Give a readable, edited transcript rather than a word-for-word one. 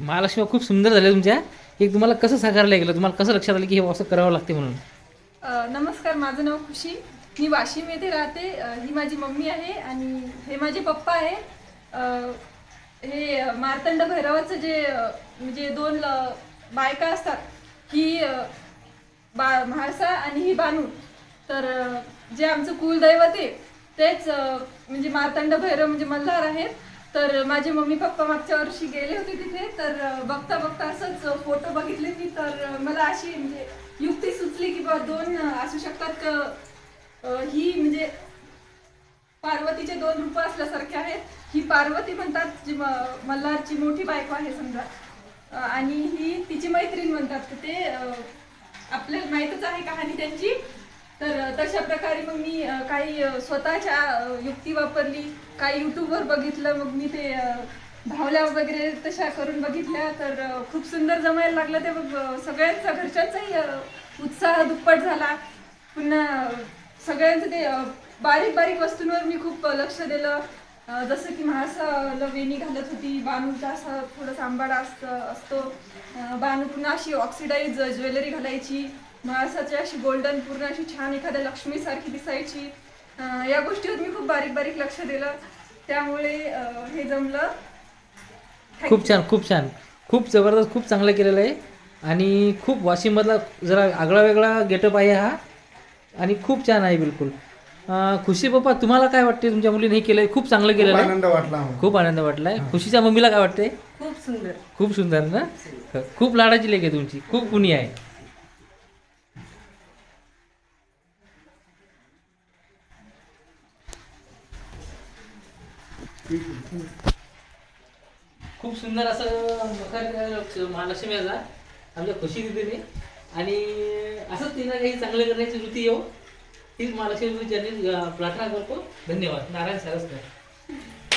महालक्ष्मी खूप सुंदर झाल्या तुमच्या. एक तुम्हाला कसं साकारलं गेलं, तुम्हाला कसं लक्षात आलं की हे असं करावं लागते म्हणून? नमस्कार, माझं नाव खुशी. मी वाशिम येथे राहते. ही माझी मम्मी आहे आणि हे माझे पप्पा आहे. हे मार्तंड भैरवाचं जे म्हणजे दोन बायका असतात, ही म्हाळसा आणि ही बानू. तर जे आमचं कुलदैवत आहे तेच म्हणजे मार्तंड भैरव म्हणजे मल्हार आहेत. तर माझे मम्मी पप्पा मागच्या वर्षी गेले होते तिथे. तर बघता बघता असंच फोटो बघितले मी. तर मला अशी म्हणजे युक्ती सुचली की बा दोन असू शकतात. ही म्हणजे पार्वतीचे दोन रूप असल्यासारखे आहेत. ही पार्वती म्हणतात, जी मल्हारची मोठी बायको आहे समजा, आणि ही तिची मैत्रीण म्हणतात. तर ते आपल्याला माहीतच आहे कहाणी त्यांची. तर तशा प्रकारे मग मी काही स्वतःच्या युक्ती वापरली, काही यूट्यूबवर बघितलं. मग मी ते धावल्या वगैरे तशा करून बघितल्या. तर खूप सुंदर जमायला लागलं ते. मग सगळ्यांचा घरच्यांचाही उत्साह दुप्पट झाला. पुन्हा सगळ्यांचं ते बारीक बारीक वस्तूंवर मी खूप लक्ष दिलं. जसं की म्हाळसाला वेणी घालत होती, बानूचा असा थोडासा आंबाडा असतो. बानू पुन्हा अशी ऑक्सिडाईज ज्वेलरी घालायची. म्हाळसाची अशी गोल्डन पूर्ण अशी छान एखाद्या लक्ष्मीसारखी दिसायची. या गोष्टीवर मी खूप बारीक बारीक लक्ष दिलं. त्यामुळे हे जमलं. खूप छान, खूप छान, खूप जबरदस्त, खूप चांगलं केलेलं आहे. आणि खूप वाशिममधला जरा आगळा वेगळा गेटअप आहे हा, आणि खूप छान आहे बिलकुल. खुशी पप्पा, तुम्हाला काय वाटते? तुमच्या मुलीने हे केलंय, खूप चांगलं केलेलं आहे. आनंद वाटला आम्हाला. खूप आनंद वाटलाय. खुशीच्या मम्मीला काय वाटते? खूप सुंदर. खूप सुंदर ना. खूप लाडाची लेक आहे तुमची, खूप गुणी आहे. खूप सुंदर असं मखर महालक्ष्मीचा आमच्या खुशी दिदीने. आणि असंच तिनं काही चांगलं करण्याची वृत्ती येऊ, हीच महालक्ष्मी चरणी प्रार्थना करतो. धन्यवाद. नारायण सारस्कर.